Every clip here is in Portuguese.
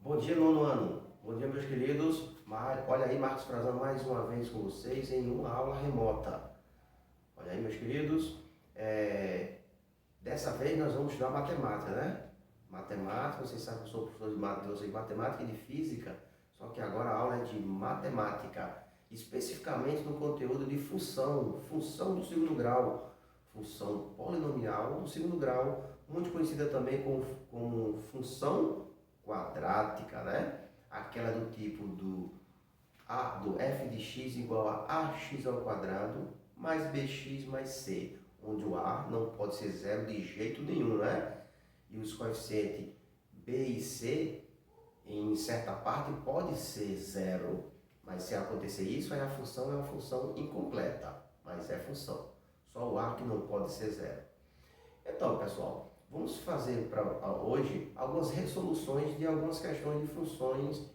Bom dia, nono ano. Bom dia, meus queridos. Olha aí, Marcos Frazão, mais uma vez com vocês em uma aula remota. Olha aí, meus queridos. Dessa vez nós vamos estudar matemática, né? Matemática, vocês sabem que eu sou professor de matemática e de física, só que agora a aula é de matemática, especificamente no conteúdo de função do segundo grau, função polinomial do segundo grau, muito conhecida também como função quadrática, né? Aquela do tipo do f de x igual a ax ao quadrado mais bx mais c, onde o a não pode ser zero de jeito nenhum, né? E os coeficientes b e c, em certa parte, pode ser zero, mas se acontecer isso, aí a função é uma função incompleta, mas é função. Só o a que não pode ser zero. Então, pessoal, vamos fazer para hoje algumas resoluções de algumas questões de funções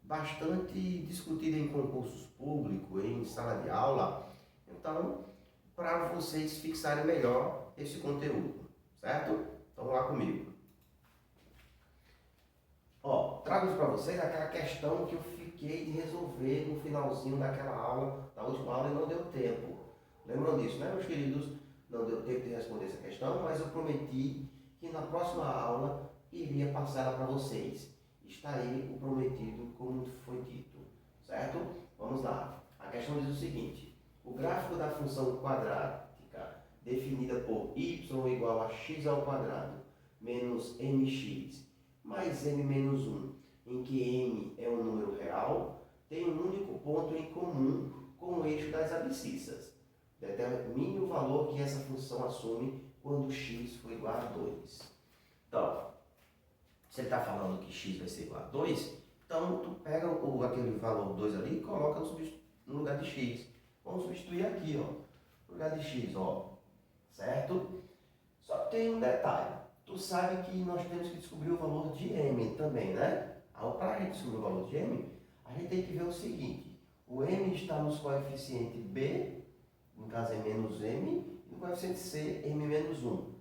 bastante discutidas em concursos públicos, em sala de aula. Então, para vocês fixarem melhor esse conteúdo, certo? Então, vamos lá comigo. Trago para vocês aquela questão que eu fiquei de resolver no finalzinho daquela aula, da última aula, e não deu tempo. Lembram disso, né, meus queridos? Não deu tempo de responder essa questão, mas eu prometi que na próxima aula iria passar ela para vocês. Está aí o prometido, como foi dito, certo? Vamos lá. A questão diz o seguinte: o gráfico da função quadrática definida por y igual a x ao quadrado menos mx mais m menos 1, em que m é um número real, tem um único ponto em comum com o eixo das abscissas. Determine o valor que essa função assume quando x for igual a 2. Então, se ele está falando que x vai ser igual a 2, então tu pega aquele valor 2 ali e coloca no lugar de x. Vamos substituir aqui, no lugar de x, certo? Só que tem um detalhe. Tu sabe que nós temos que descobrir o valor de m também, né? Para a gente descobrir o valor de m, a gente tem que ver o seguinte: o m está nos coeficientes b, no caso é menos m, e no coeficiente c, m menos 1.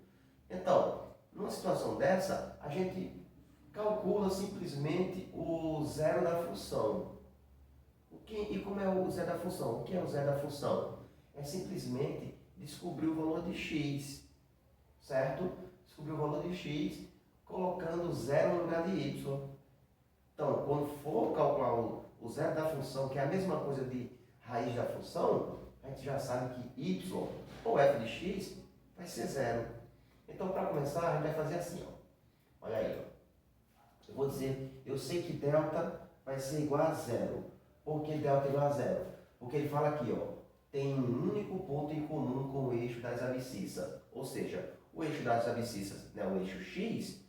Então, numa situação dessa, a gente calcula simplesmente o zero da função. E como é o zero da função? O que é o zero da função? É simplesmente descobrir o valor de x, certo? Descobrir o valor de x colocando zero no lugar de y. Então, quando for calcular o zero da função, que é a mesma coisa de raiz da função, a gente já sabe que y ou f de x vai ser zero. Então, para começar, a gente vai fazer assim, olha aí, eu vou dizer, eu sei que delta vai ser igual a zero. Por que delta é igual a zero? Porque ele fala aqui, tem um único ponto em comum com o eixo das abscissas. Ou seja, o eixo das abscissas, né, o eixo x,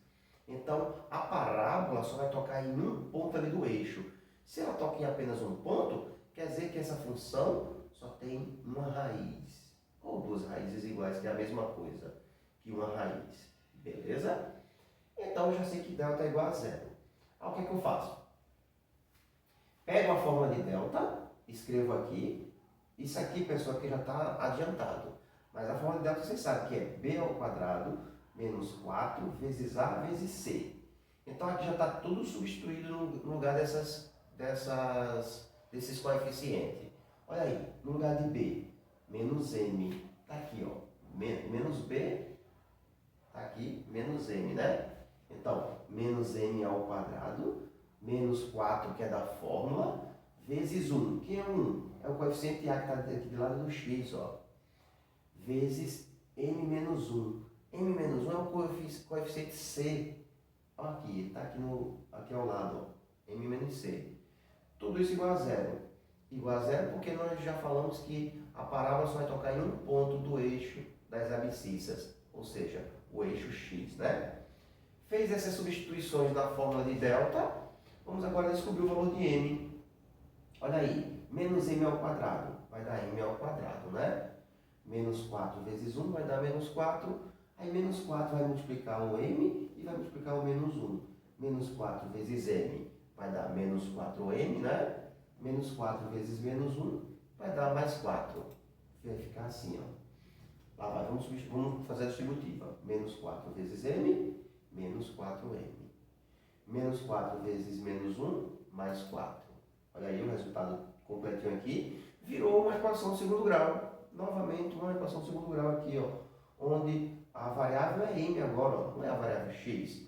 então a parábola só vai tocar em um ponto ali do eixo. Se ela toca em apenas um ponto, quer dizer que essa função só tem uma raiz. Ou duas raízes iguais, que é a mesma coisa que uma raiz. Beleza? Então eu já sei que delta é igual a zero. O que é que eu faço? Pego a fórmula de delta, escrevo aqui. Isso aqui, pessoal, que já está adiantado. Mas a fórmula de delta vocês sabem que é b ao quadrado menos 4 vezes a vezes c. Então aqui já está tudo substituído no lugar desses coeficientes. Olha aí, no lugar de b, menos m, está aqui, menos b, está aqui, menos m, né? Então, menos m ao quadrado, menos 4, que é da fórmula, vezes 1. Quem é 1? É o coeficiente a que está aqui do lado do x, vezes m menos 1. M menos 1 é o coeficiente c. Olha aqui, está aqui ao lado, m menos c. Tudo isso igual a zero. Igual a zero porque nós já falamos que a parábola só vai tocar em um ponto do eixo das abscissas, ou seja, o eixo x, né? Fez essas substituições na fórmula de delta, vamos agora descobrir o valor de m. Olha aí, menos m ao quadrado, vai dar m ao quadrado, né? Menos 4 vezes 1 vai dar menos 4, aí menos 4 vai multiplicar o m e vai multiplicar o menos 1. Menos 4 vezes m vai dar menos 4m, né? Menos 4 vezes menos 1 vai dar mais 4. Vai ficar assim, Lá vai, vamos fazer a distributiva. Menos 4 vezes m, menos 4m. Menos 4 vezes menos 1, mais 4. Olha aí o resultado completinho aqui. Virou uma equação de segundo grau. Novamente, uma equação de segundo grau aqui, ó, onde a variável é m agora, ó, não é a variável x.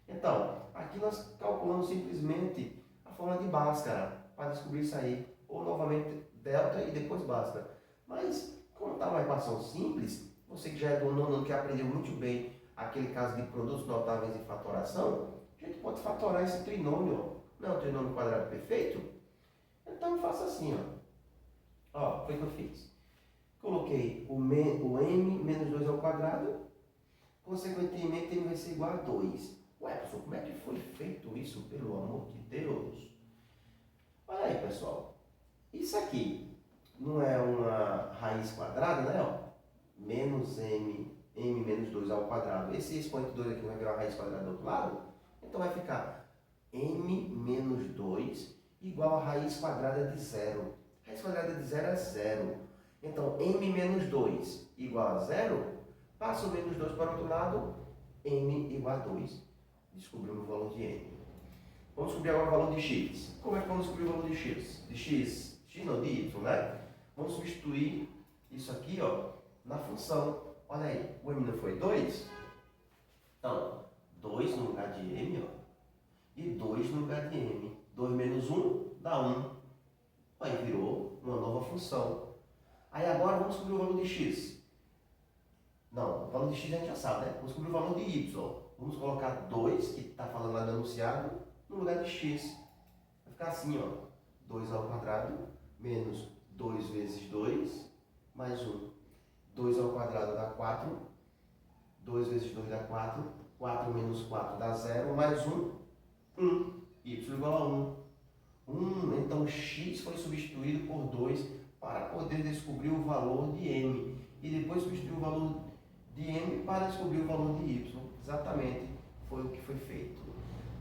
Então, aqui nós calculamos simplesmente a fórmula de Bhaskara para descobrir isso aí. Ou novamente delta e depois Bhaskara. Mas, como está uma equação simples, você que já é do nono ano, que aprendeu muito bem aquele caso de produtos notáveis e fatoração, a gente pode fatorar esse trinômio, ó. Não é um trinômio quadrado perfeito? Então eu faço assim, ó. Ó, foi o que eu fiz. Coloquei o m menos 2 ao quadrado, consequentemente m vai ser igual a 2. Ué, pessoal, como é que foi feito isso, pelo amor de Deus? Olha aí, pessoal. Isso aqui não é uma raiz quadrada, né? Ó? Menos m menos 2 ao quadrado. Esse expoente 2 aqui não vai virar uma raiz quadrada do outro lado? Então vai ficar m menos 2 igual a raiz quadrada de 0. Raiz quadrada de 0 é 0. Então, m menos 2 igual a 0, passa o menos 2 para o outro lado, m igual a 2. Descobrimos o valor de m. Vamos descobrir agora o valor de x. Como é que vamos descobrir o valor de x? De x não, de y, né? Vamos substituir isso aqui, ó, na função. Olha aí, o m não foi 2? Então, 2 no lugar de m, ó, e 2 no lugar de m. 2 menos 1 dá 1. Aí virou uma nova função. Aí agora vamos descobrir o valor de x. Não, o valor de x a gente já sabe, né? Vamos descobrir o valor de y. Vamos colocar 2, que está falando lá no enunciado, no lugar de x. Vai ficar assim, ó. 2 ao quadrado menos 2 vezes 2 mais 1. 2 ao quadrado dá 4. 2 vezes 2 dá 4. 4 menos 4 dá 0. Mais 1, 1. Y igual a 1. Então x foi substituído por 2 para poder descobrir o valor de m. E depois substituir o valor de m para descobrir o valor de y. Exatamente foi o que foi feito.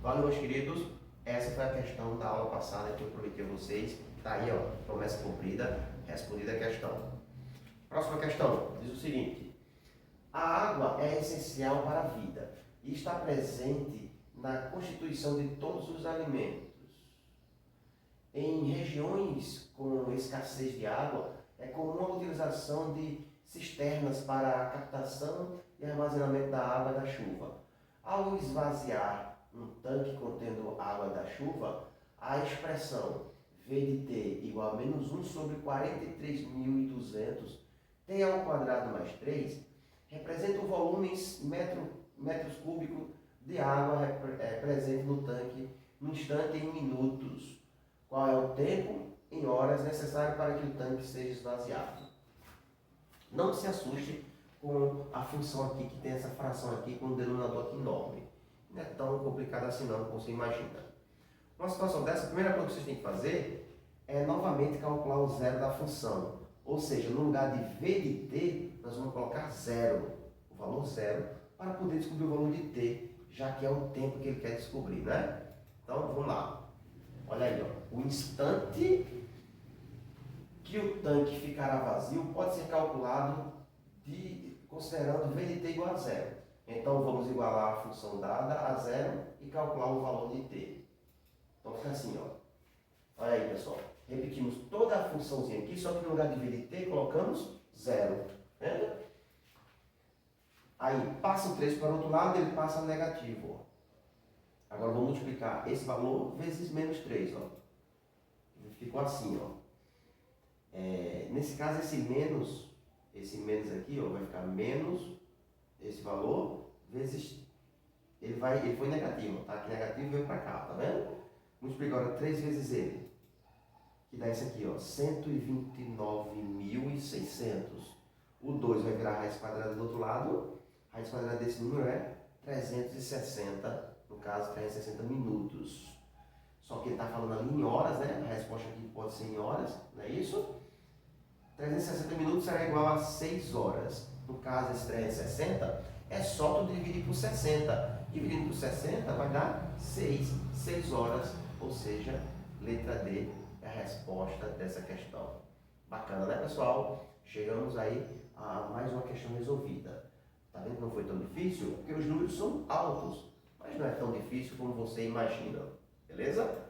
Valeu, meus queridos. Essa foi a questão da aula passada que eu prometi a vocês. Está aí, ó, promessa cumprida, respondida a questão. Próxima questão diz o seguinte: a água é essencial para a vida e está presente na constituição de todos os alimentos. Em regiões com escassez de água, é comum a utilização de cisternas para a captação e armazenamento da água da chuva. Ao esvaziar um tanque contendo água da chuva, a expressão V de T igual a menos 1 sobre 43.200 T ao quadrado mais 3 representa o volume metros cúbicos de água presente no tanque no instante em minutos. Qual é o tempo em horas necessário para que o tanque seja esvaziado? Não se assuste com a função aqui, que tem essa fração aqui com um denominador aqui enorme. Não é tão complicado assim não, como você imagina. Numa situação dessa, a primeira coisa que vocês têm que fazer é novamente calcular o zero da função. Ou seja, no lugar de V de T, nós vamos colocar zero, o valor zero, para poder descobrir o valor de T, já que é o tempo que ele quer descobrir, né? Então, vamos lá. Olha aí, ó. O instante que o tanque ficará vazio pode ser calculado considerando V de T igual a zero. Então, vamos igualar a função dada a zero e calcular o valor de T. Então, fica assim, ó. Olha aí, pessoal. Repetimos toda a funçãozinha aqui, só que no lugar de V de T, colocamos zero. Entende? Aí, passa o 3 para o outro lado, ele passa negativo, ó. Agora, vou multiplicar esse valor vezes menos 3, ó. Ficou assim, ó. Nesse caso, esse menos aqui, ó, vai ficar menos esse valor vezes... Ele foi negativo, tá? Aqui negativo veio para cá, tá vendo? Multiplica agora 3 vezes ele, que dá isso aqui, ó, 129.600. O 2 vai virar raiz quadrada do outro lado. A raiz quadrada desse número é 360, no caso, 360 minutos. Só que ele está falando ali em horas, né? A resposta aqui pode ser em horas, não é isso? 360 minutos será igual a 6 horas. No caso, esse 360 é só tu dividir por 60. Dividindo por 60 vai dar 6 horas. Ou seja, letra D é a resposta dessa questão. Bacana, né, pessoal? Chegamos aí a mais uma questão resolvida. Tá vendo que não foi tão difícil? Porque os números são altos. Mas mas não é tão difícil como você imagina, beleza?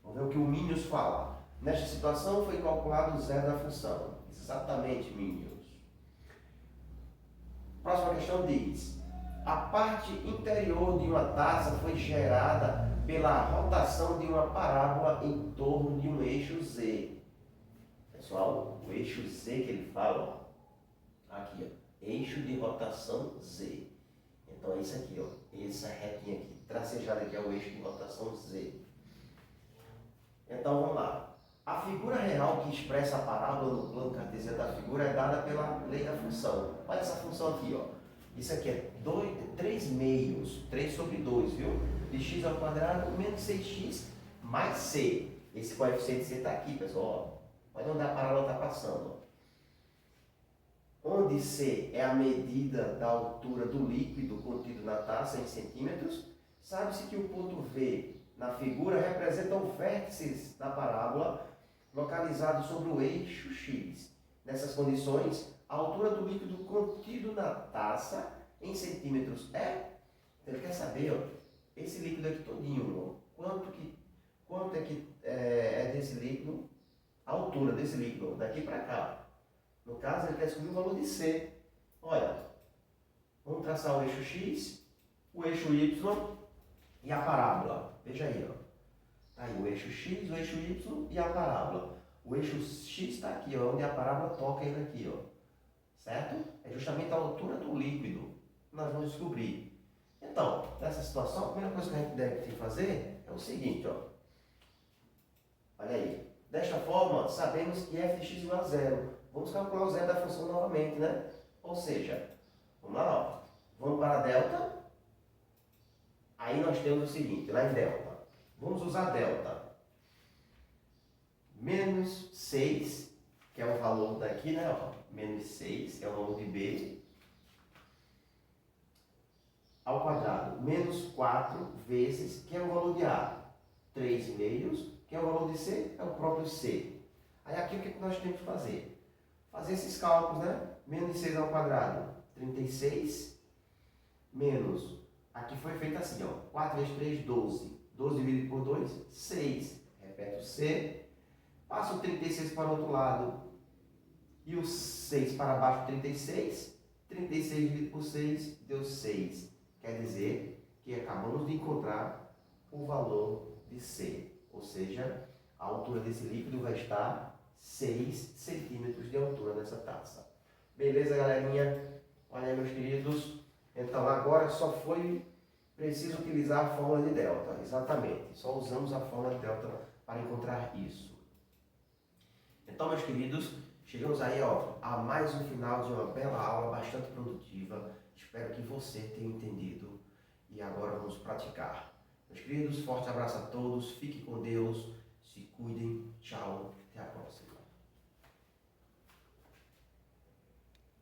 Vamos ver o que o Minions fala. Nesta situação foi calculado o zero da função. Exatamente, Minions. Próxima questão diz: a parte interior de uma taça foi gerada pela rotação de uma parábola em torno de um eixo Z. Pessoal, o eixo Z que ele fala, ó, aqui, ó, eixo de rotação Z. Então é isso aqui, ó, essa retinha aqui, tracejada aqui é o eixo de rotação Z. Então vamos lá. A figura real que expressa a parábola no plano cartesiano da figura é dada pela lei da função. Olha essa função aqui, ó. Isso aqui é 3 meios, 3 sobre 2, viu? De x ao quadrado menos 6x mais c. Esse coeficiente c está aqui, pessoal. Ó. Olha onde a parábola está passando. Ó. Onde c é a medida da altura do líquido contido na taça em centímetros, sabe-se que o ponto V na figura representa o vértice da parábola localizado sobre o eixo x. Nessas condições, a altura do líquido contido na taça em centímetros é? Então ele quer saber, ó, esse líquido aqui todinho, ó, quanto é que é desse líquido, a altura desse líquido, ó, daqui para cá. No caso, ele quer descobrir o valor de C. Olha, vamos traçar o eixo x, o eixo y e a parábola. Veja aí, ó. Tá aí o eixo x, o eixo y e a parábola. O eixo x está aqui, ó, onde a parábola toca ele aqui, ó. Certo? É justamente a altura do líquido que nós vamos descobrir. Então, nessa situação, a primeira coisa que a gente deve fazer é o seguinte, ó. Olha aí. Desta forma, sabemos que f de x igual a zero. Vamos calcular o zero da função novamente, né? Ou seja, vamos lá, ó. Vamos para delta. Aí nós temos o seguinte, lá em delta. Vamos usar delta. Menos 6, que é o valor daqui, né? Ó, menos 6, que é o valor de B, ao quadrado. Menos 4 vezes, que é o valor de A. 3 meios, que é o valor de C, é o próprio C. Aí aqui o que nós temos que fazer? Fazer esses cálculos, né? Menos 6 ao quadrado, 36, menos, aqui foi feito assim, ó, 4 vezes 3, 12. 12 dividido por 2, 6. Repete o C. Passa o 36 para o outro lado. E o 6 para baixo, 36. 36 dividido por 6 deu 6. Quer dizer que acabamos de encontrar o valor de C. Ou seja, a altura desse líquido vai estar 6 centímetros de altura nessa taça. Beleza, galerinha? Olha aí, meus queridos. Então, agora só foi preciso utilizar a fórmula de delta. Exatamente. Só usamos a fórmula de delta para encontrar isso. Então, meus queridos, chegamos aí, ó, a mais um final de uma bela aula, bastante produtiva. Espero que você tenha entendido. E agora vamos praticar. Meus queridos, forte abraço a todos. Fique com Deus.